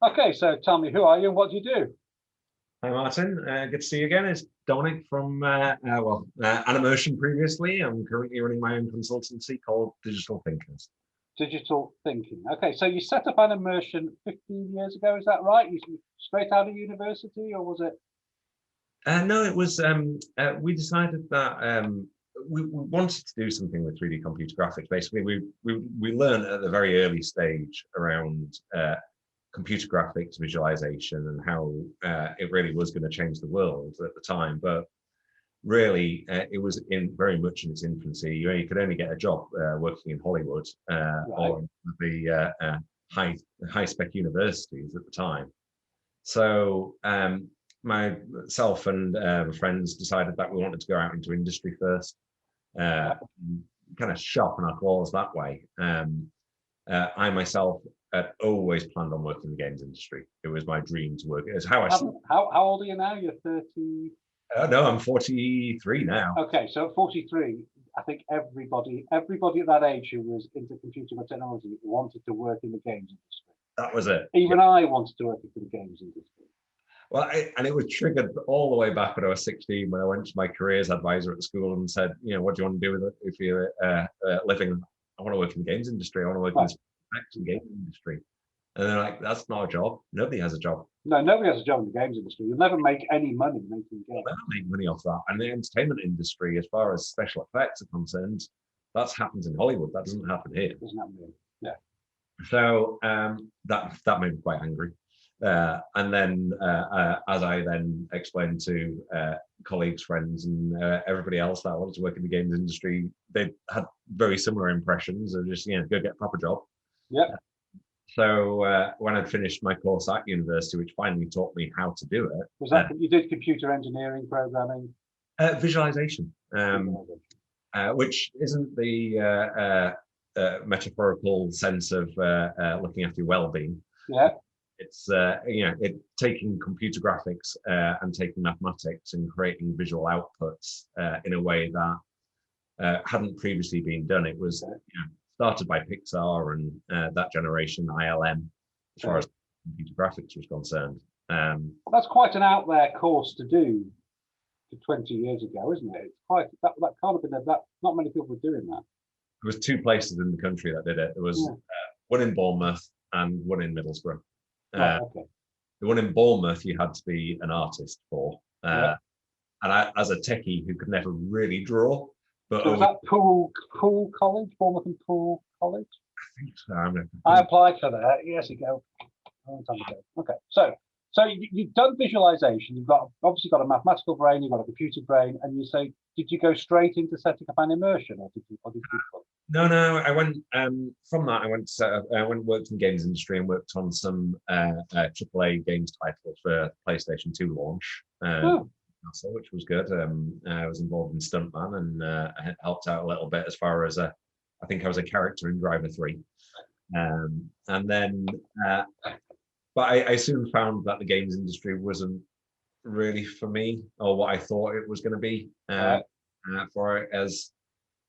Okay, so tell me, who are you and what do you do? Hi Martin, good to see you again. It's Dominic from Animotion previously. I'm currently running my own consultancy called Digital Thinkers. Digital thinking. Okay, so you set up Animotion 15 years ago, is that right? You straight out of university, or was it? No, it was, we decided that we wanted to do something with 3D computer graphics. Basically, we learned at the very early stage around computer graphics visualization and how it really was going to change the world at the time. But really, it was very much in its infancy. You could only get a job working in Hollywood or the high spec universities at the time. So myself and friends decided that we wanted to go out into industry first, kind of sharpen our claws that way. I myself had always planned on working in the games industry. It was my dream to work. It's how I. How old are you now? You're 30. No, I'm 43 now. Okay, so at 43, I think everybody at that age who was into computer technology wanted to work in the games industry. That was it. Even I wanted to work in the games industry. Well, and it was triggered all the way back when I was 16, when I went to my careers advisor at the school and said, what do you want to do with it if you're living? I want to work in the games industry. I want to work in the games industry. And they're like, that's not a job. Nobody has a job. No, nobody has a job in the games industry. You'll never make any money making games. You'll never make money off that. And the entertainment industry, as far as special effects are concerned, that happens in Hollywood. That doesn't happen here. It doesn't happen here. Yeah. So that made me quite angry. And then, as I then explained to colleagues, friends, and everybody else that wanted to work in the games industry, they had very similar impressions of just, go get a proper job. Yeah. So when I'd finished my course at university, which finally taught me how to do it. Was that you did computer engineering, programming? Visualization, which isn't the metaphorical sense of looking after your well-being. Yeah. It's taking computer graphics and taking mathematics and creating visual outputs in a way that hadn't previously been done. It was started by Pixar and that generation, ILM, as far as computer graphics was concerned. That's quite an out there course to do 20 years ago, isn't it? It's quite that can't have been that. Not many people were doing that. There was 2 places in the country that did it. There was one in Bournemouth and one in Middlesbrough. Okay. The one in Bournemouth you had to be an artist for, and I, as a techie who could never really draw. But so was that Poole College, Bournemouth and Poole College? I think so. I applied for that years ago, a long time ago. Okay, so you've done visualization. You've obviously got a mathematical brain. You've got a computer brain, and you say, did you go straight into setting up Animotion, or did you? No. I went from that. I went and worked in the games industry and worked on some AAA games titles for PlayStation 2 launch. Which was good. I was involved in Stuntman and I helped out a little bit as far as I think I was a character in Driver 3. And then, but I soon found that the games industry wasn't really for me or what I thought it was going to be for it. As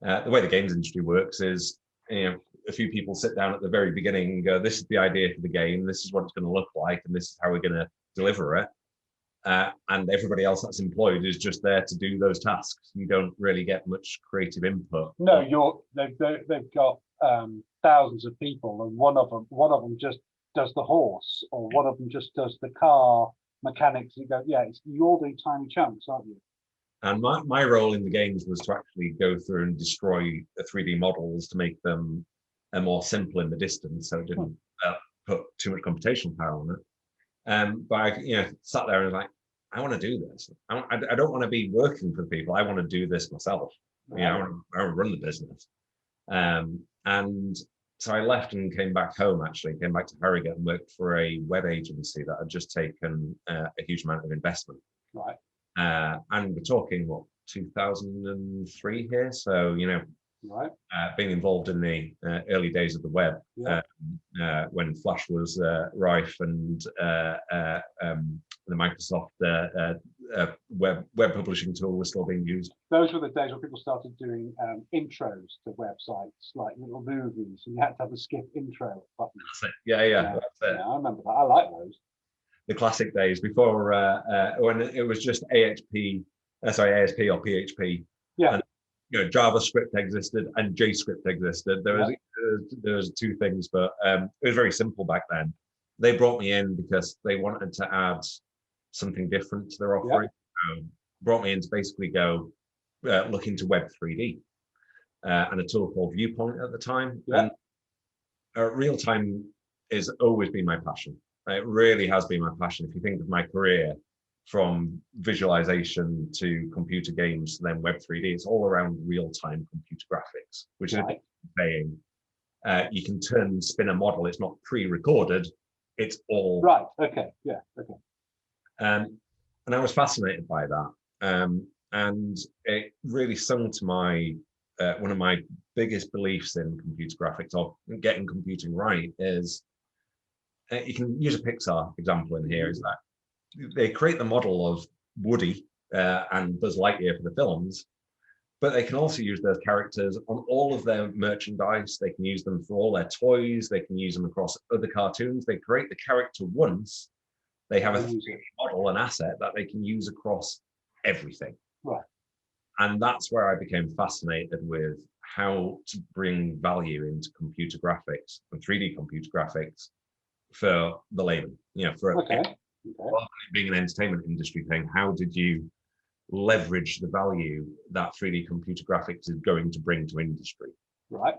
the way the games industry works is, a few people sit down at the very beginning and go, this is the idea for the game, this is what it's going to look like, and this is how we're going to deliver it. And everybody else that's employed is just there to do those tasks. You don't really get much creative input. No, they've got thousands of people, and one of them just does the horse, or one of them just does the car mechanics. You go, you're the tiny chunks, aren't you? And my role in the games was to actually go through and destroy the 3D models to make them more simple in the distance, so it didn't put too much computational power on it. But I sat there and was like, I want to do this. I don't want to be working for people. I want to do this myself. Right. I want to run the business. And so I left and came back home, came back to Harrogate and worked for a web agency that had just taken a huge amount of investment. Right. And we're talking, 2003 here. So, right. Being involved in the early days of the web, when Flash was rife and the Microsoft web publishing tool was still being used. Those were the days when people started doing intros to websites, like little movies, and you had to have a skip intro button. Yeah, that's it. Yeah, I remember that. I like those. The classic days before when it was just ASP or PHP. Yeah. And JavaScript existed and JScript existed. There was two things, but it was very simple back then. They brought me in because they wanted to add something different to their offering. Brought me in to basically go look into Web 3D and a tool called Viewpoint at the time. And real time has always been my passion. It really has been my passion. If you think of my career from visualization to computer games, then Web 3D, it's all around real-time computer graphics, which is a bit saying you can spin a model. It's not pre-recorded. It's all right. Okay. Yeah. Okay. And I was fascinated by that, and it really sung to my one of my biggest beliefs in computer graphics, or getting computing right, is you can use a Pixar example in here. Is that they create the model of Woody and Buzz Lightyear for the films, but they can also use those characters on all of their merchandise. They can use them for all their toys. They can use them across other cartoons. They create the character once. They have a 3D model, an asset that they can use across everything. Right. And that's where I became fascinated with how to bring value into computer graphics and 3D computer graphics for the layman. For being an entertainment industry thing, how did you leverage the value that 3D computer graphics is going to bring to industry? Right.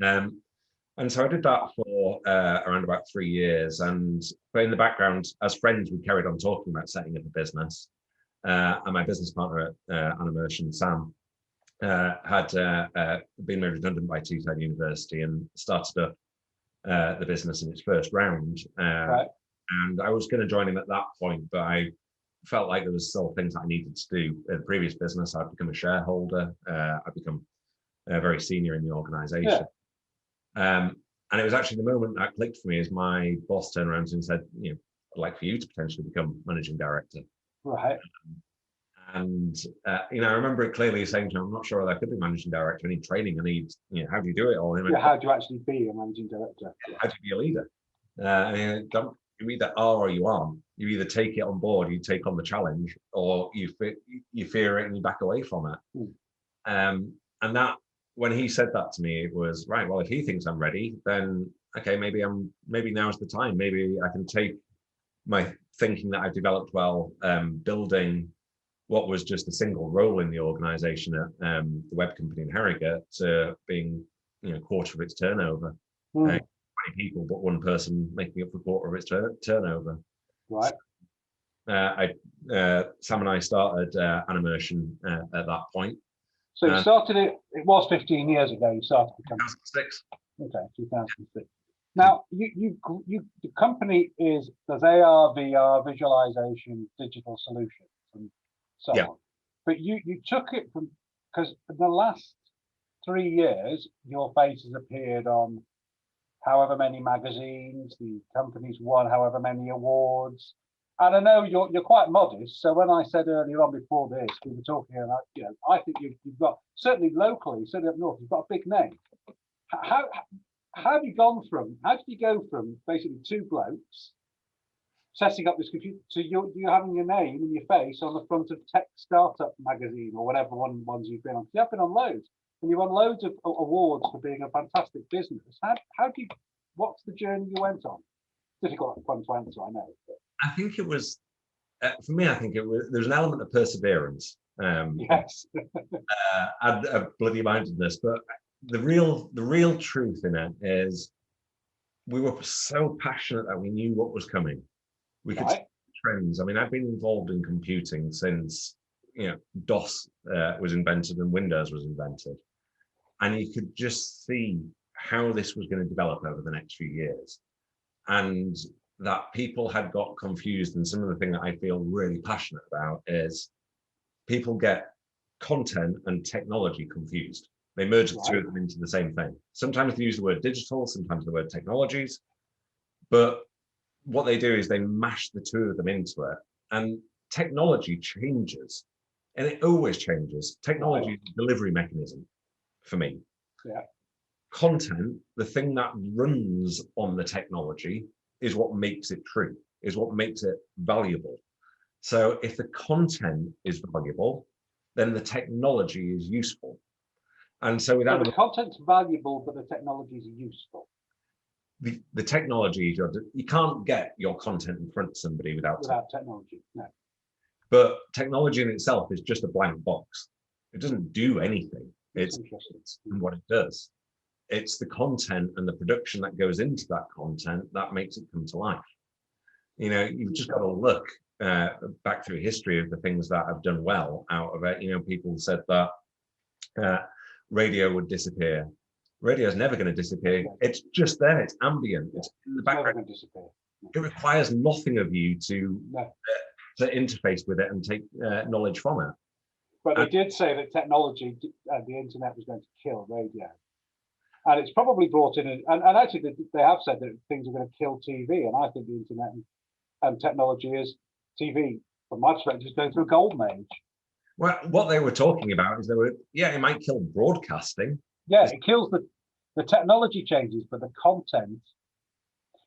And so I did that for around about 3 years. But in the background, as friends, we carried on talking about setting up a business. And my business partner at Animation, Sam, had been made redundant by Teesside University and started up the business in its first round. And I was going to join him at that point, but I felt like there was still things that I needed to do. In the previous business, I'd become a shareholder. I'd become very senior in the organization. And it was actually the moment that clicked for me as my boss turned around and said, I'd like for you to potentially become managing director. Right. And, I remember it clearly saying to him, I'm not sure that I could be managing director. I need training. I need, how do you do it all? How do you actually be a managing director? How do you be a leader? You either are or you aren't. You either take it on board, you take on the challenge, or you fear it and you back away from it. And that, when he said that to me, it was right. Well, if he thinks I'm ready, then okay, maybe now's the time. Maybe I can take my thinking that I've developed while building what was just a single role in the organization at the web company in Harrogate to being, a quarter of its turnover. 20 people, but one person making up a quarter of its turnover. Right. Sam and I started Animation at that point. So you started it was 15 years ago, you started the company. 2006. Okay, 2006. Now, the company does AR, VR, visualization, digital solutions, and so on. But you took it from, because in the last 3 years, your face has appeared on however many magazines, the company's won however many awards. And I know you're quite modest. So when I said earlier on before this, we were talking about, I think you've got, certainly locally, certainly up north, you've got a big name. How have you gone from, how did you go from basically two blokes setting up this computer to you having your name and your face on the front of Tech Startup magazine or whatever ones you've been on? You have been on loads, and you've won loads of awards for being a fantastic business. What's the journey you went on? Difficult one to answer, I know. But. I think it was, for me, there's an element of perseverance. Yes. And bloody mindedness, but the real truth in it is we were so passionate that we knew what was coming. We could see trends. I mean, I've been involved in computing since DOS was invented and Windows was invented, and you could just see how this was going to develop over the next few years, and that people had got confused. And some of the thing that I feel really passionate about is people get content and technology confused. They merge the two of them into the same thing. Sometimes they use the word digital, sometimes the word technologies, but what they do is they mash the two of them into it. And technology changes, and it always changes. Technology is a delivery mechanism for me. Yeah. Content, the thing that runs on the technology, is what makes it true, is what makes it valuable. So if the content is valuable, then the technology is useful. And so without the content's valuable, but the technology is useful. The technology, you can't get your content in front of somebody without technology. No. But technology in itself is just a blank box. It doesn't do anything. It's what it does. It's the content and the production that goes into that content that makes it come to life. You know, you've just got to look back through history of the things that have done well out of it. You know, people said that radio would disappear. Radio is never going to disappear. It's just there. It's ambient. It's in the background. Never disappear. It requires nothing of you to interface with it and take knowledge from it. But they did say that technology, the internet, was going to kill radio. And it's probably brought in, and actually they have said that things are going to kill TV. And I think the internet and technology is TV, from my perspective, is going through a golden age. Well, what they were talking about is it might kill broadcasting. Yeah, it kills the technology changes, but the content.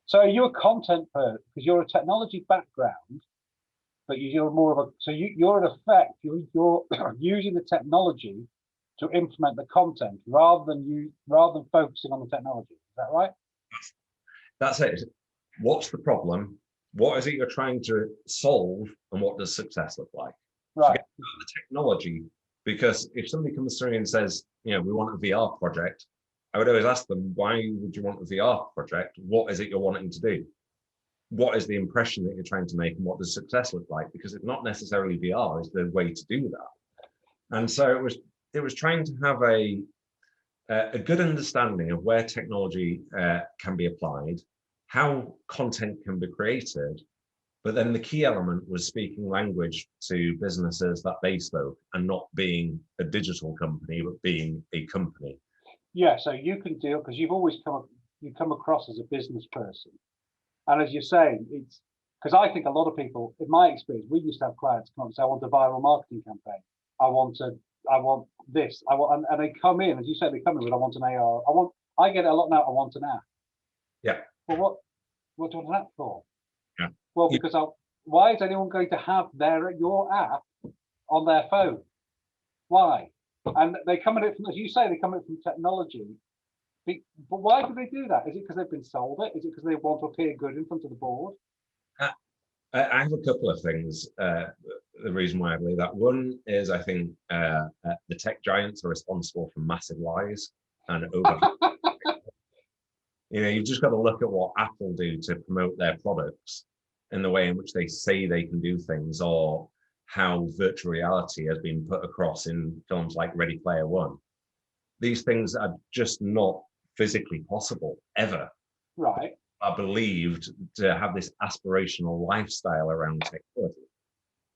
So are you a content person? Because you're a technology background, but you're more of a, so you're in effect, you're using the technology to implement the content rather than focusing on the technology. Is that right? That's it. What's the problem? What is it you're trying to solve? And what does success look like? Right. Forget about the technology, because if somebody comes through and says, you know, we want a VR project, I would always ask them, why would you want a VR project? What is it you're wanting to do? What is the impression that you're trying to make, and what does success look like? Because it's not necessarily VR is the way to do that. And so it was trying to have a good understanding of where technology can be applied, how content can be created, but then the key element was speaking language to businesses that they spoke, and not being a digital company, but being a company. Yeah, so you can deal, because you've always come across as a business person. And as you're saying, it's because I think a lot of people, in my experience, we used to have clients come up and say, I want a viral marketing campaign. I want this. And they come in, as you say, they come in with, I want an AR. I get it a lot now. I want an app. Yeah. Well, what do I want an app for? Yeah. Well, because why is anyone going to have your app on their phone? Why? And they come at it from, as you say, they come at it from technology. But why do they do that? Is it because they've been sold it? Is it because they want to appear good in front of the board? I have a couple of things. The reason why I believe that. One is I think the tech giants are responsible for massive lies and over. You know, you've just got to look at what Apple do to promote their products and the way in which they say they can do things, or how virtual reality has been put across in films like Ready Player One. These things are just not physically possible ever. Right. Are believed to have this aspirational lifestyle around technology.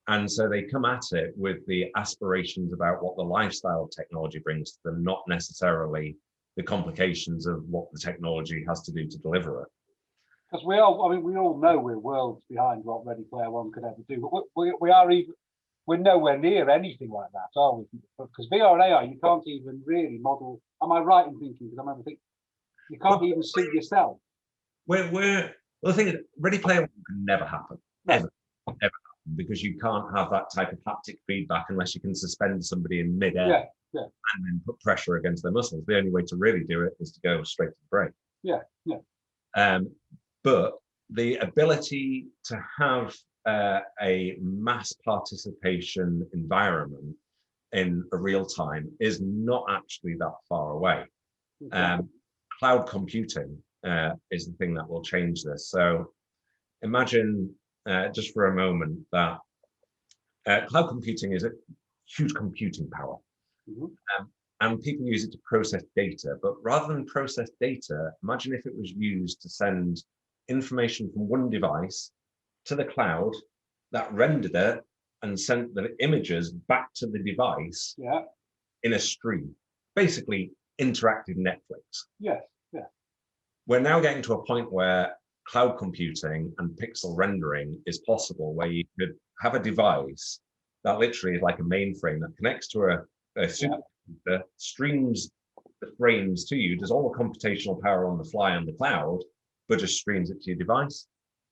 And so they come at it with the aspirations about what the lifestyle of technology brings to them, not necessarily the complications of what the technology has to do to deliver it. Because we all know we're worlds behind what Ready Player One could ever do, but we're nowhere near anything like that, are we? Because VR and AR, you can't even really model. Am I right in thinking? Because I remember thinking you can't even see yourself. Well, the thing is, Ready Player One can never happen, ever happen, because you can't have that type of haptic feedback unless you can suspend somebody in midair and then put pressure against their muscles. The only way to really do it is to go straight to the brain. But the ability to have a mass participation environment in a real time is not actually that far away. Cloud computing is the thing that will change this. So imagine just for a moment that cloud computing is a huge computing power. And people use it to process data, but rather than process data, imagine if it was used to send information from one device to the cloud that rendered it and sent the images back to the device in a stream, basically interactive Netflix. We're now getting to a point where cloud computing and pixel rendering is possible, where you could have a device that literally is like a mainframe that connects to a supercomputer, streams the frames to you, does all the computational power on the fly on the cloud, but just streams it to your device.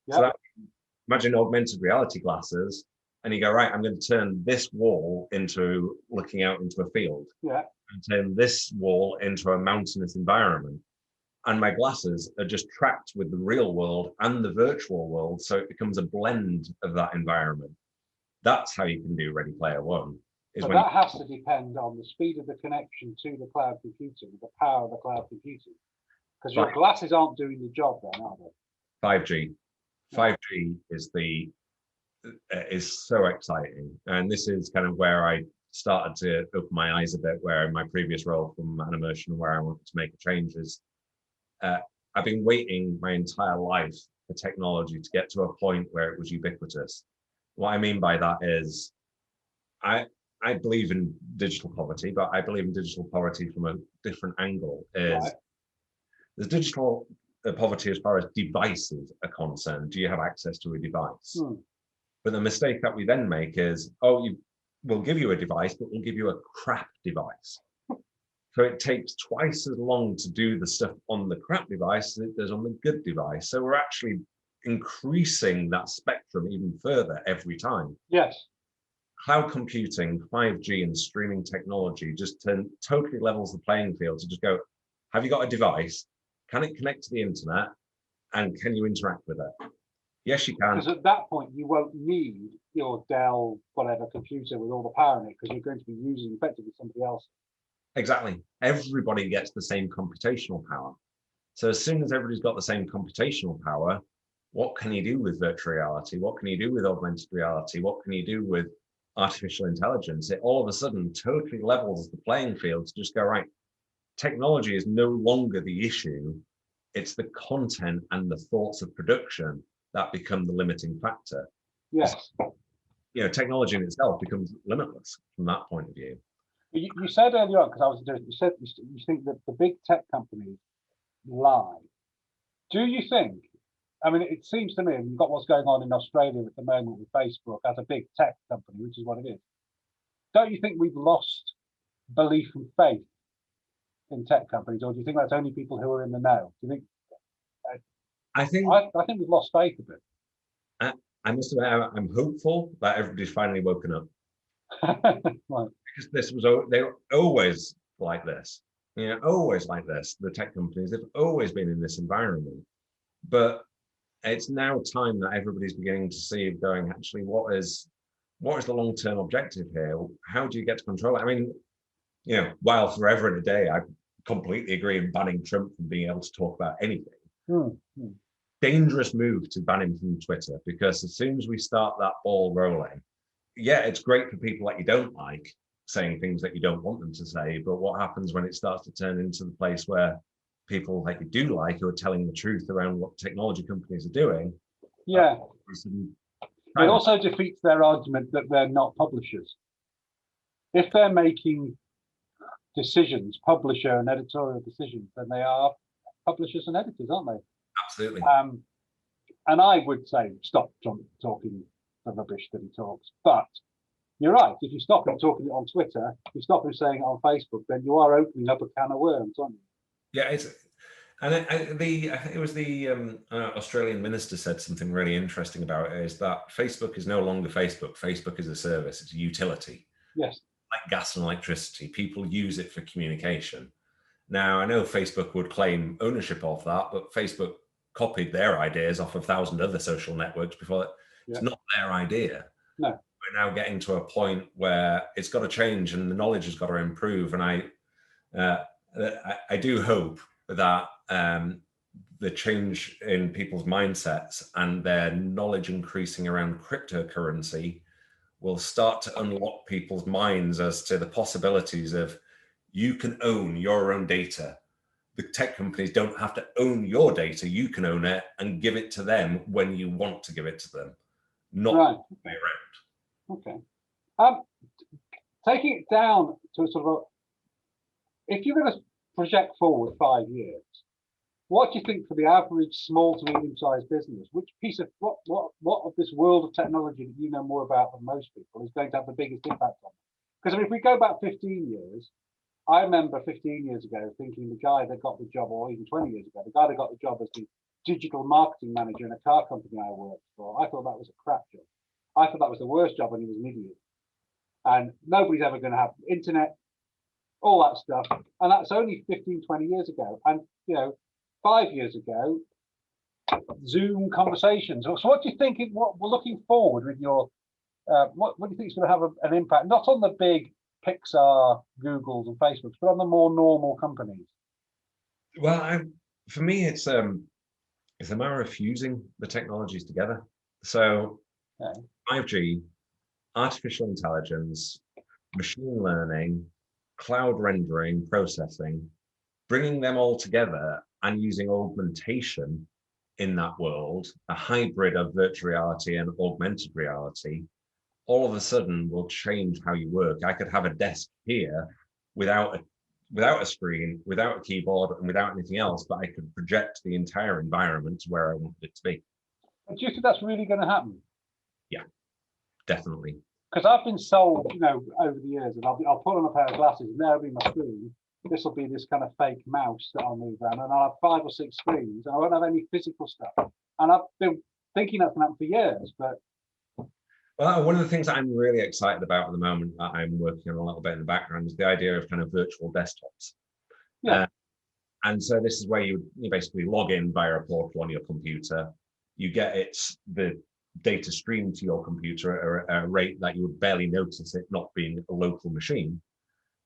So that, imagine augmented reality glasses, and you go, right, I'm going to turn this wall into looking out into a field, and turn this wall into a mountainous environment. And my glasses are just tracked with the real world and the virtual world, so it becomes a blend of that environment. That's how you can do Ready Player One. But that has to depend on the speed of the connection to the cloud computing, the power of the cloud computing. Because your glasses aren't doing the job then, are they? 5G. 5G is so exciting. And this is kind of where I started to open my eyes a bit, where in my previous role from an immersion where I wanted to make a change is I've been waiting my entire life for technology to get to a point where it was ubiquitous. What I mean by that is I believe in digital poverty, but I believe in digital poverty from a different angle. There's digital poverty as far as devices are concerned. Do you have access to a device? But the mistake that we then make is, we'll give you a device, but we'll give you a crap device. So it takes twice as long to do the stuff on the crap device as it does on the good device. So we're actually increasing that spectrum even further every time. Yes. Cloud computing, 5G and streaming technology just totally levels the playing field to just go, have you got a device? Can it connect to the internet? And can you interact with it? Yes, you can. Because at that point, you won't need your Dell, whatever computer with all the power in it, because you're going to be using effectively somebody else. Exactly. Everybody gets the same computational power. So as soon as everybody's got the same computational power, what can you do with virtual reality? What can you do with augmented reality? What can you do with artificial intelligence? It all of a sudden totally levels the playing field to just go, right, technology is no longer the issue. It's the content and the thoughts of production that become the limiting factor. Yes. You know, technology in itself becomes limitless from that point of view. You said earlier on, because you said you think that the big tech companies lie. Do you think? I mean, it seems to me, and you've got what's going on in Australia at the moment with Facebook as a big tech company, which is what it is. Don't you think we've lost belief and faith in tech companies, or do you think that's only people who are in the know? Do you think? I think we've lost faith a bit. I must admit, I'm hopeful that everybody's finally woken up. Right. Because they were always like this, always like this. The tech companies, they've always been in this environment, but it's now time that everybody's beginning to see, going, actually, what is the long-term objective here? How do you get to control it? I mean, while forever and a day, I completely agree in banning Trump from being able to talk about anything. Dangerous move to ban him from Twitter, because as soon as we start that ball rolling, it's great for people that you don't like saying things that you don't want them to say, but what happens when it starts to turn into the place where people that you do like who are telling the truth around what technology companies are doing? It also defeats their argument that they're not publishers. If they're making decisions, publisher and editorial decisions, then they are publishers and editors, aren't they? Absolutely. And I would say stop Trump talking the rubbish that he talks. But you're right. If you stop him talking it on Twitter, if you stop him saying it on Facebook, then you are opening up a can of worms, aren't you? Yeah, I think it was the Australian minister said something really interesting about it, is that Facebook is no longer Facebook. Facebook is a service. It's a utility. Yes. Like gas and electricity. People use it for communication. Now, I know Facebook would claim ownership of that, but Facebook copied their ideas off 1,000 other social networks before it. It's not their idea. No. We're now getting to a point where it's got to change and the knowledge has got to improve. And I do hope that the change in people's mindsets and their knowledge increasing around cryptocurrency will start to unlock people's minds as to the possibilities of, you can own your own data. The tech companies don't have to own your data. You can own it and give it to them when you want to give it to them, not the way around. Okay. Taking it down to sort of if you're going to project forward 5 years, what do you think for the average small to medium-sized business? Which piece of what of this world of technology that you know more about than most people is going to have the biggest impact on? Because I mean, if we go back 15 years, I remember 15 years ago thinking the guy that got the job, or even 20 years ago, the guy that got the job as the digital marketing manager in a car company I worked for, I thought that was a crap job. I thought that was the worst job, and he was an idiot. And nobody's ever going to have internet, all that stuff. And that's only 15, 20 years ago. And, 5 years ago, Zoom conversations. So what do you think, what we're looking forward with your, what do you think is going to have an impact, not on the big Pixar, Googles and Facebooks, but on the more normal companies? Well, for me, it's a matter of fusing the technologies together. So 5G, artificial intelligence, machine learning, cloud rendering, processing, bringing them all together and using augmentation in that world, a hybrid of virtual reality and augmented reality, all of a sudden will change how you work. I could have a desk here without a screen, without a keyboard, and without anything else, but I could project the entire environment to where I wanted it to be. Do you think that's really going to happen? Yeah, definitely. Because I've been sold, over the years, and I'll put on a pair of glasses, and there'll be my screen. This will be this kind of fake mouse that I'll move around, and I'll have 5 or 6 screens, and I won't have any physical stuff. And I've been thinking that's going to happen for years, but. Well, one of the things I'm really excited about at the moment that I'm working on a little bit in the background is the idea of kind of virtual desktops. Yeah. And so this is where you basically log in via a portal on your computer. You get the data streamed to your computer at a rate that you would barely notice it not being a local machine.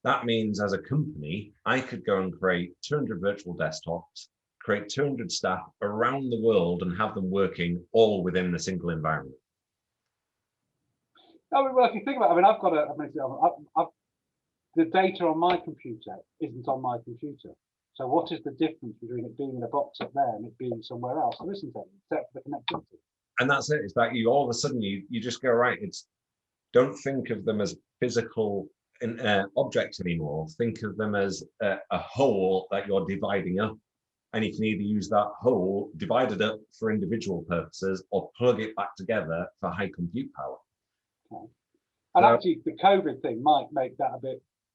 That means as a company, I could go and create 200 virtual desktops, create 200 staff around the world and have them working all within a single environment. Well, if you think about it, the data on my computer isn't on my computer. So what is the difference between it being in a box up there and it being somewhere else? There isn't any, except for the connectivity. And that's it. It's that you all of a sudden you just go, right, don't think of them as physical objects anymore. Think of them as a whole that you're dividing up. And you can either use that whole divided up for individual purposes or plug it back together for high compute power. And actually, the COVID thing might make that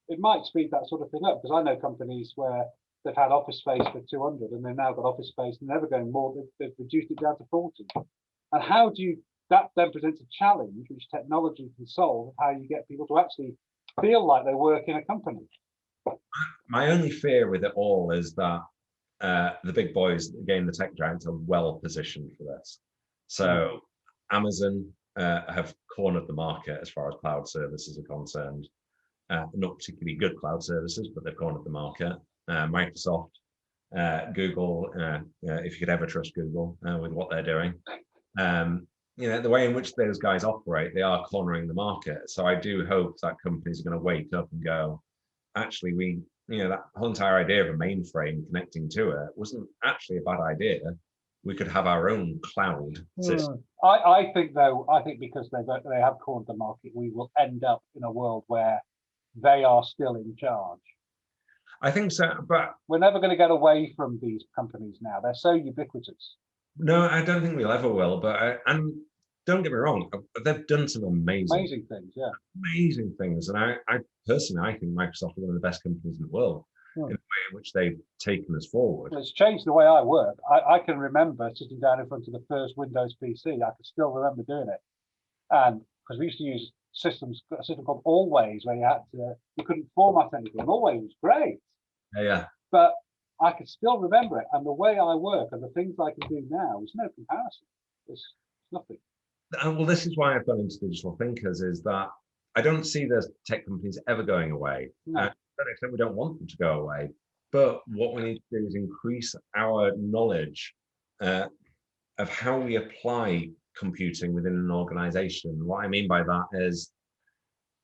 it might speed that sort of thing up, because I know companies where they've had office space for 200 and they've now got office space and they're never going more, they've reduced it down to 40. And that then presents a challenge which technology can solve, how you get people to actually feel like they work in a company. My only fear with it all is that the big boys, again, the tech giants, are well positioned for this. So Amazon have cornered the market as far as cloud services are concerned. Not particularly good cloud services, but they've cornered the market. Microsoft, Google, if you could ever trust Google with what they're doing. The way in which those guys operate, they are cornering the market. So I do hope that companies are going to wake up and go, actually, that whole entire idea of a mainframe connecting to it wasn't actually a bad idea. We could have our own cloud system. I think because they have cornered the market, we will end up in a world where they are still in charge. I think so, but we're never going to get away from these companies now. They're so ubiquitous. No, I don't think we'll ever will. But and don't get me wrong, they've done some amazing things. Yeah, amazing things. And I personally, I think Microsoft are one of the best companies in the world. In the way in which they've taken us forward. It's changed the way I work. I can remember sitting down in front of the first Windows PC. I can still remember doing it. And because we used to use a system called Always, where you couldn't format anything. Always was great. Yeah. But I can still remember it. And the way I work and the things I can do now is no comparison. It's nothing. Well, this is why I've gone into digital thinkers, is that I don't see those tech companies ever going away. No. To that extent, we don't want them to go away. But what we need to do is increase our knowledge of how we apply computing within an organization. What I mean by that is,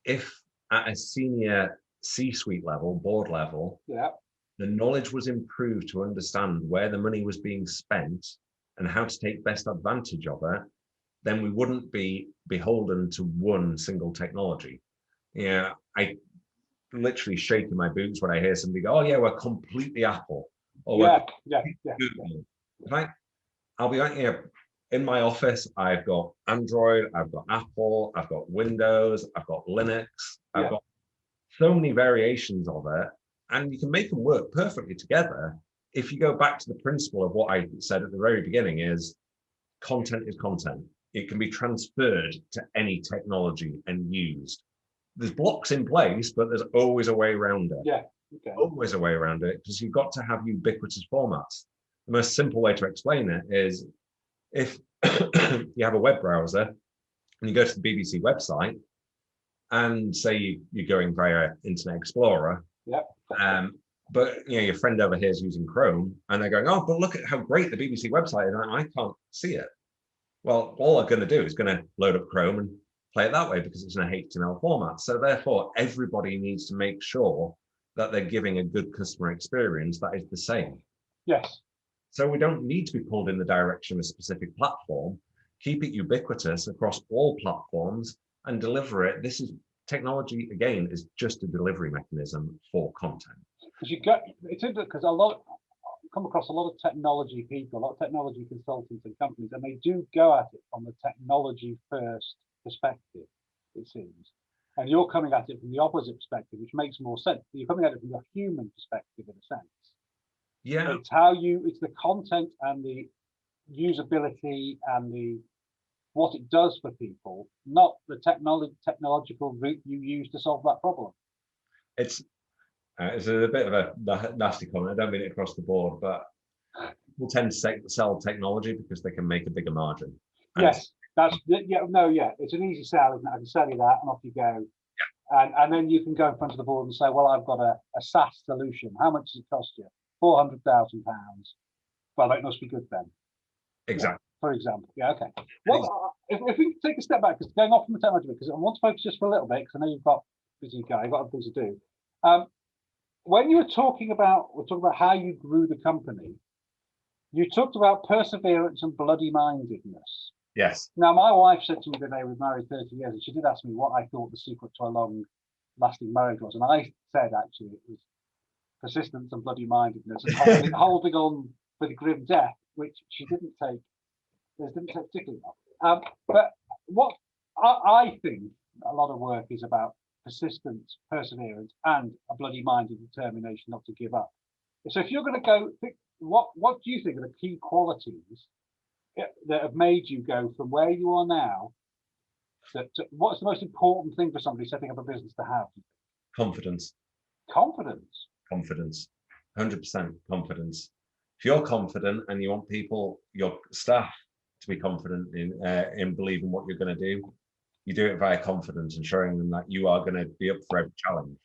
if at a senior C-suite level, board level, the knowledge was improved to understand where the money was being spent and how to take best advantage of it, then we wouldn't be beholden to one single technology. I literally shaking my boots when I hear somebody go, "Oh yeah, we're completely Apple." or Google. Right? I'll be like, in my office, I've got Android, I've got Apple, I've got Windows, I've got Linux, I've got so many variations of it, and you can make them work perfectly together. If you go back to the principle of what I said at the very beginning is content is content. It can be transferred to any technology and used. There's blocks in place, but there's always a way around it. Yeah. Okay. Always a way around it, because you've got to have ubiquitous formats. The most simple way to explain it is if you have a web browser and you go to the BBC website and say you're going via Internet Explorer, but your friend over here is using Chrome and they're going, oh, but look at how great the BBC website is, and I can't see it. Well, all I'm going to do is going to load up Chrome and play it that way because it's in a HTML format. So therefore, everybody needs to make sure that they're giving a good customer experience that is the same. Yes. So we don't need to be pulled in the direction of a specific platform. Keep it ubiquitous across all platforms and deliver it. This is technology, again, is just a delivery mechanism for content. Because because come across a lot of technology people, a lot of technology consultants and companies, and they do go at it from the technology first perspective, it seems. And you're coming at it from the opposite perspective, which makes more sense. You're coming at it from the human perspective in a sense. Yeah. It's the content and the usability and what it does for people, not the technological route you use to solve that problem. It's a bit of a nasty comment. I don't mean it across the board, but people tend to sell technology because they can make a bigger margin. Yes, it's an easy sell, isn't it? I can sell you that, and off you go. Yeah. And then you can go in front of the board and say, well, I've got a SaaS solution. How much does it cost you? £400,000. Well, that must be good then. Exactly. For example. Yeah. Okay. Well, if we take a step back, because going off from the technology, because I want to focus just for a little bit, because I know you've got busy guy, you've got other things to do. When you we're talking about how you grew the company, you talked about perseverance and bloody mindedness. Yes. Now, my wife said to me that they were married 30 years, and she did ask me what I thought the secret to a long-lasting marriage was, and I said actually it was persistence and bloody mindedness and holding on for the grim death, which she didn't take particularly well. But what I think a lot of work is about persistence, perseverance, and a bloody minded determination not to give up. So if you're going to go, what do you think are the key qualities that have made you go from where you are now to what's the most important thing for somebody setting up a business to have? Confidence. 100% confidence. If you're confident and you want people, your staff, to be confident in believing what you're going to do, you do it via confidence and showing them that you are going to be up for every challenge.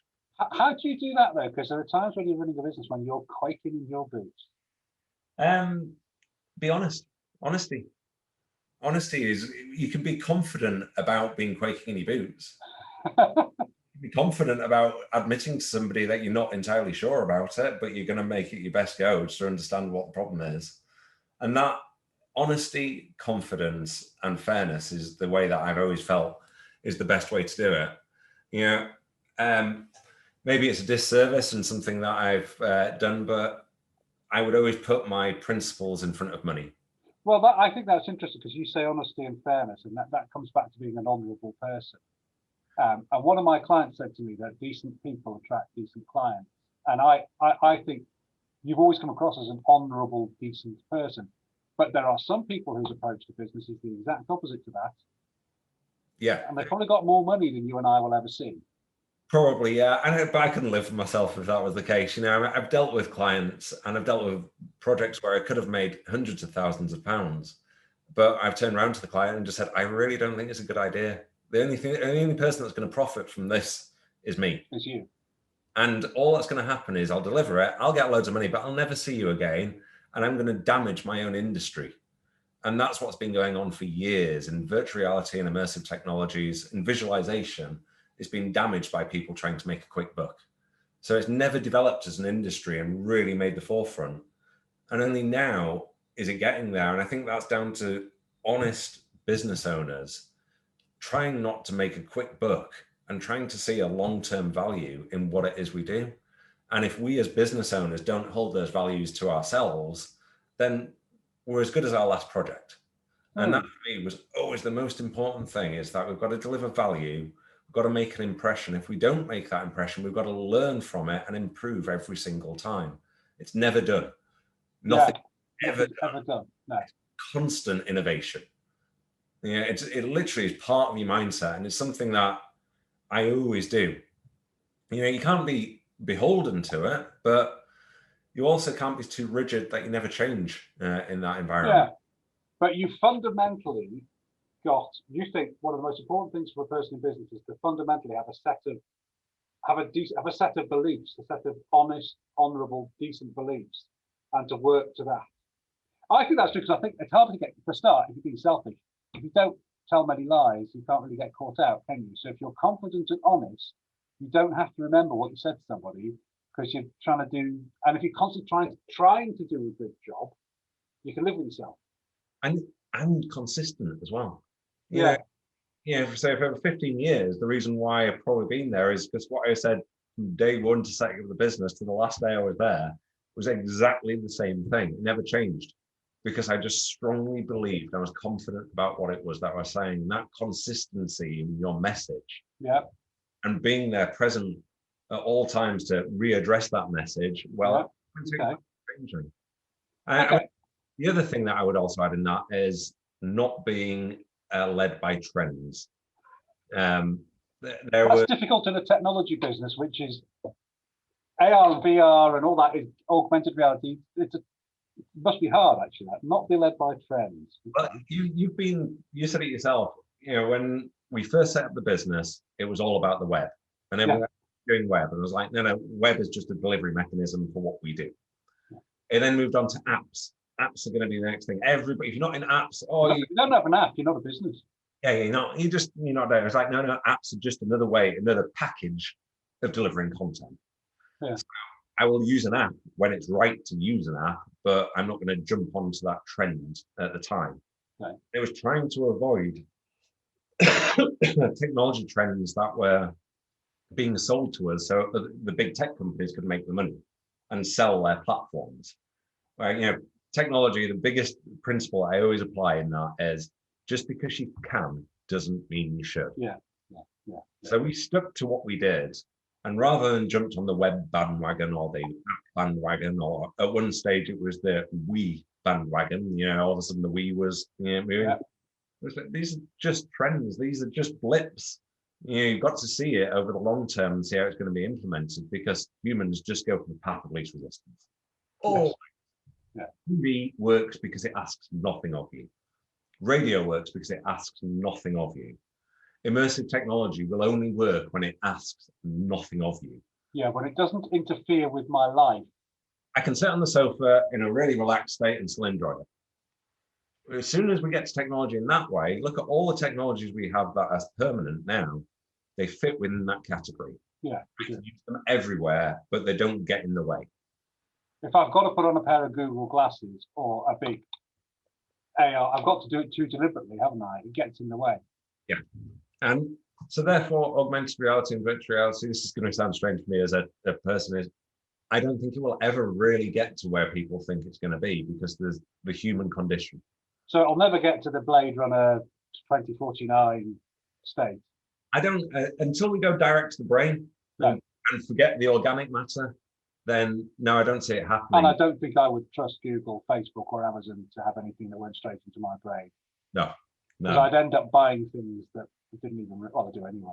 How do you do that though? Because there are times when you're running a business when you're quaking in your boots. Be honest. Honesty is, you can be confident about being quaking in your boots. Be confident about admitting to somebody that you're not entirely sure about it, but you're going to make it your best go to understand what the problem is. And that honesty, confidence, and fairness is the way that I've always felt is the best way to do it. Maybe it's a disservice and something that I've done, but I would always put my principles in front of money. Well, I think that's interesting because you say honesty and fairness, and that comes back to being an honourable person. And one of my clients said to me that decent people attract decent clients. And I think you've always come across as an honourable, decent person. But there are some people whose approach to business is the exact opposite to that. Yeah. And they've probably got more money than you and I will ever see. Probably, yeah. But I couldn't live for myself if that was the case. I've dealt with clients and I've dealt with projects where I could have made hundreds of thousands of pounds. But I've turned around to the client and just said, I really don't think it's a good idea. The only person that's going to profit from this is me. It's you. And all that's going to happen is I'll deliver it, I'll get loads of money, but I'll never see you again. And I'm going to damage my own industry. And that's what's been going on for years in virtual reality and immersive technologies and visualization. It's been damaged by people trying to make a quick buck. So it's never developed as an industry and really made the forefront. And only now is it getting there. And I think that's down to honest business owners trying not to make a quick buck and trying to see a long-term value in what it is we do. And if we as business owners don't hold those values to ourselves, then we're as good as our last project. And that for me was always the most important thing, is that we've got to deliver value, we've got to make an impression. If we don't make that impression, we've got to learn from it and improve every single time. It's never done. Nothing ever done. No. Constant innovation. Yeah, it literally is part of your mindset, and it's something that I always do. You know, you can't be beholden to it, but you also can't be too rigid that you never change in that environment. Yeah, but you fundamentally you think one of the most important things for a person in business is to fundamentally have a set of beliefs, a set of honest, honourable, decent beliefs, and to work to that. I think that's true, because I think it's hard to get, for a start, if you're being selfish. If you don't tell many lies, you can't really get caught out, can you? So if you're confident and honest, you don't have to remember what you said to somebody, because you're trying to do, and if you're constantly trying to do a good job, you can live with yourself. And consistent as well. Yeah. So for 15 years, the reason why I've probably been there is because what I said from day one to setting up the business to the last day I was there was exactly the same thing. It never changed, because I just strongly believed, I was confident about what it was that I was saying. And that consistency in your message, and being there present at all times to readdress that message, changing. The other thing that I would also add in that is not being led by trends. That's difficult in a technology business, which is AR and VR and all that is augmented reality. It must be hard, actually, not be led by trends. Well, you said it yourself. You know, when we first set up the business, it was all about the web, and then we were doing web, and it was like, no, web is just a delivery mechanism for what we do. It then moved on to apps. Apps are going to be the next thing. Everybody, if you're not in apps, you don't have an app, you're not a business. Yeah, you're not there. It's like, no, apps are just another way, another package of delivering content. Yeah. So I will use an app when it's right to use an app, but I'm not going to jump onto that trend at the time. Right. It was trying to avoid technology trends that were being sold to us, so the big tech companies could make the money and sell their platforms. Right? You know, technology, the biggest principle I always apply in that is, just because you can doesn't mean you should. Yeah. So we stuck to what we did, and rather than jumped on the web bandwagon or the app bandwagon, or at one stage it was the we bandwagon, you know, all of a sudden the we was, moving. These are just trends, these are just blips. You know, you've got to see it over the long term and see how it's going to be implemented, because humans just go for the path of least resistance. TV works because it asks nothing of you. Radio works because it asks nothing of you. Immersive technology will only work when it asks nothing of you. Yeah, when it doesn't interfere with my life. I can sit on the sofa in a really relaxed state and still enjoy it. As soon as we get to technology in that way, look at all the technologies we have that are permanent now. They fit within that category. Yeah. We can use them everywhere, but they don't get in the way. If I've got to put on a pair of Google glasses or a big AR, I've got to do it too deliberately, haven't I? It gets in the way. Yeah. And so therefore, augmented reality and virtual reality, this is going to sound strange for me as a person, is I don't think it will ever really get to where people think it's going to be, because there's the human condition. So it'll never get to the Blade Runner 2049 state? I don't, until we go direct to the brain and forget the organic matter, then no, I don't see it happening. And I don't think I would trust Google, Facebook or Amazon to have anything that went straight into my brain. No. Because I'd end up buying things that didn't even, I do anyway.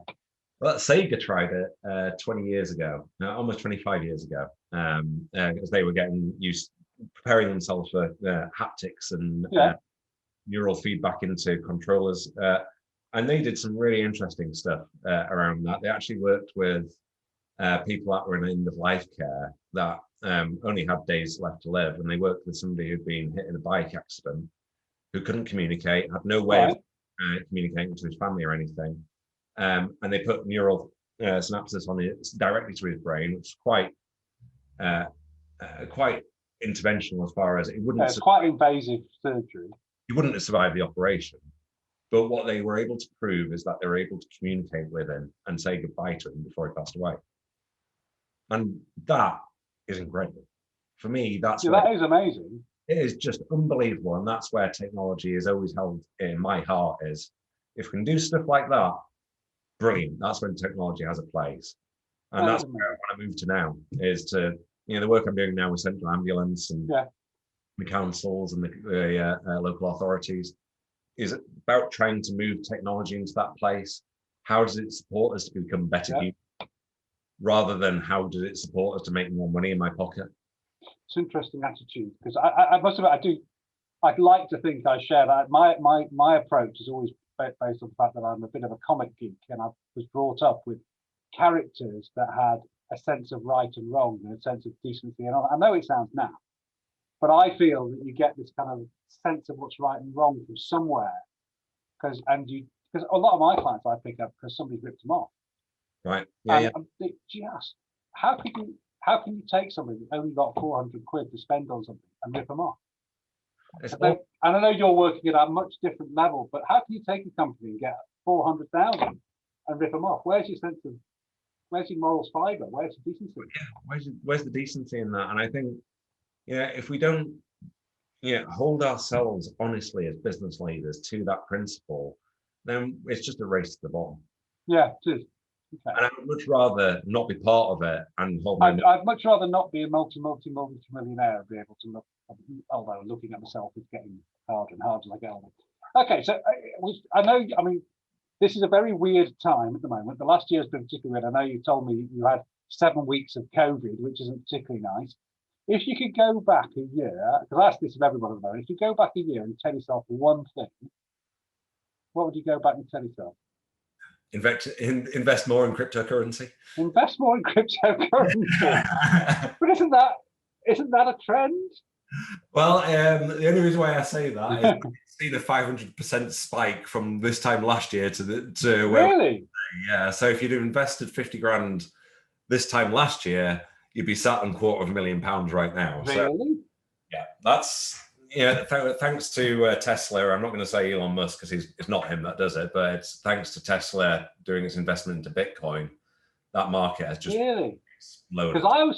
Well, Sega tried it 20 years ago, almost 25 years ago, as they were getting used, preparing themselves for haptics and neural feedback into controllers. And they did some really interesting stuff around that. They actually worked with people that were in end of life care that only had days left to live. And they worked with somebody who'd been hit in a bike accident, who couldn't communicate, had no way of communicating to his family or anything. And they put neural synapses on it directly to his brain, which is quite interventional as far as it wouldn't. It's quite invasive surgery. He wouldn't have survived the operation. But what they were able to prove is that they were able to communicate with him and say goodbye to him before he passed away. And that is incredible. For me, that's Yeah, where that is amazing. it is just unbelievable. And that's where technology is always held in my heart is if we can do stuff like that, brilliant. That's when technology has a place. And That that's is where I amazing. want to move to now is to, the work I'm doing now with Central Ambulance and Yeah. the councils and the local authorities is about trying to move technology into that place. How does it support us to become better Yeah. humans rather than how does it support us to make more money in my pocket? It's an interesting attitude because I must admit, I'd like to think I share that. My approach is always based on the fact that I'm a bit of a comic geek and I was brought up with characters that had a sense of right and wrong and a sense of decency and all. I know it sounds naff, but I feel that you get this kind of sense of what's right and wrong from somewhere because a lot of my clients I pick up because somebody's ripped them off. Right. Yeah. And I'm thinking, just how can you take somebody that only got 400 quid to spend on something and rip them off? And I know you're working at a much different level, but how can you take a company and get 400,000 and rip them off? Where's your moral fibre? Where's the decency? Yeah, where's the decency in that? And I think, if we don't, hold ourselves honestly as business leaders to that principle, then it's just a race to the bottom. Yeah, it is. Okay. And I would much rather not be part of it and hold my. I'd much rather not be a multi-millionaire and be able to look. Although looking at myself is getting harder and harder as I get older. Okay, so I know. I mean, this is a very weird time at the moment. The last year has been particularly weird. I know you told me you had 7 weeks of COVID, which isn't particularly nice. If you could go back a year, because I ask this of everyone at the moment, if you go back a year and tell yourself one thing, what would you go back and tell yourself? Invest more in cryptocurrency. Invest more in cryptocurrency. But isn't that a trend? Well, the only reason why I say that is I've seen a 500% spike from this time last year to where. Really? Yeah. So if you'd have invested 50 grand this time last year, you'd be sat on £250,000 right now. Really? So, yeah, that's thanks to Tesla. I'm not going to say Elon Musk because it's not him that does it, but it's thanks to Tesla doing its investment into Bitcoin. That market has just really exploded. Because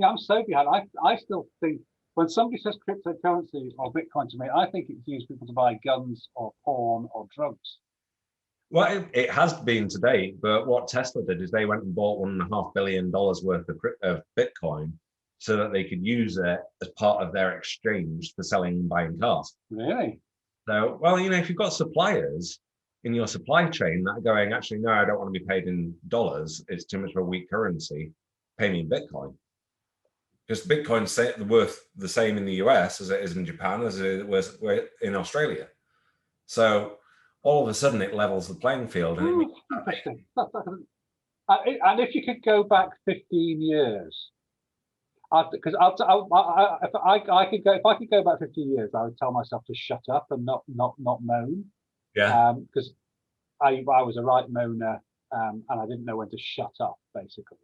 I'm so behind. I still think when somebody says cryptocurrency or Bitcoin to me, I think it's used people to buy guns or porn or drugs. Well, it has been to date, but what Tesla did is they went and bought $1.5 billion worth of Bitcoin so that they could use it as part of their exchange for selling and buying cars. Really? So, well, if you've got suppliers in your supply chain that are going, actually, no, I don't want to be paid in dollars. It's too much of a weak currency. Pay me in Bitcoin. Because Bitcoin's worth the same in the US as it is in Japan, as it was in Australia. So all of a sudden it levels the playing field. And interesting. And if you could go back 15 years, because if I could go back 15 years, I would tell myself to shut up and not moan. Yeah. Because I was a right moaner, and I didn't know when to shut up, basically.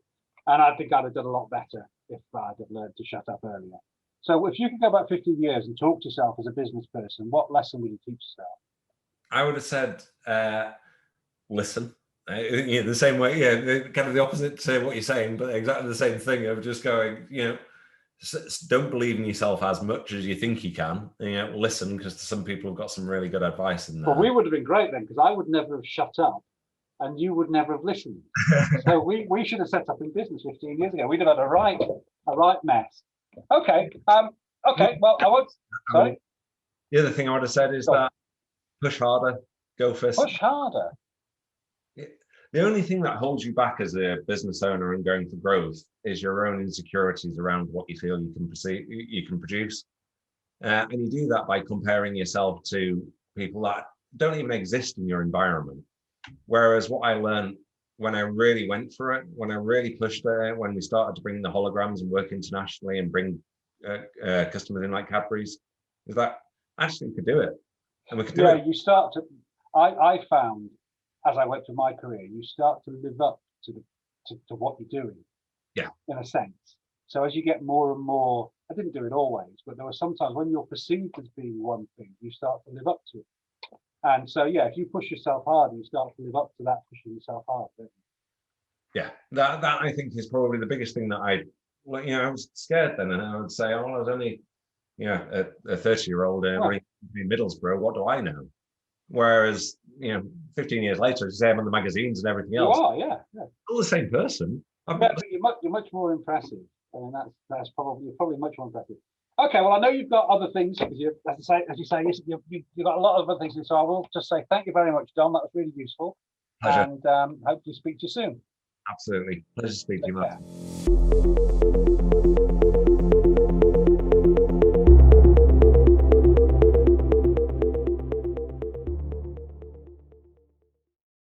And I think I'd have done a lot better if I'd have learned to shut up earlier. So if you could go back 15 years and talk to yourself as a business person, what lesson would you teach yourself? I would have said, listen. The same way, kind of the opposite to what you're saying, but exactly the same thing of just going, don't believe in yourself as much as you think you can. Listen, because some people have got some really good advice in there. Well, we would have been great then, because I would never have shut up and you would never have listened. So we should have set up in business 15 years ago. We'd have had a right mess. Okay. Okay. Well, I won't. Sorry. The other thing I would have said is that push harder, go first. Push harder. The only thing that holds you back as a business owner and going for growth is your own insecurities around what you feel you can produce. And you do that by comparing yourself to people that don't even exist in your environment. Whereas what I learned when I really went for it, when I really pushed it, when we started to bring the holograms and work internationally and bring customers in like Cadbury's, is that actually we could do it. And we could do it. You start to, I found, as I went through my career, you start to live up to what you're doing. Yeah. In a sense. So as you get more and more, I didn't do it always, but there were sometimes when you're perceived as being one thing, you start to live up to it. And so, if you push yourself hard, you start to live up to that pushing yourself hard. Yeah, that I think is probably the biggest thing that I well, I was scared then, and I would say, oh, I was only, a 30-year-old running in Middlesbrough. What do I know? Whereas, 15 years later, say I'm on the magazines and everything else. You are, yeah. Still the same person. But you're much more impressive. I mean, that's probably much more impressive. Okay, well, I know you've got other things. As you say, you've got a lot of other things. So I will just say thank you very much, Dom. That was really useful. Pleasure. And hopefully speak to you soon. Absolutely. Pleasure to speak to you, Matt.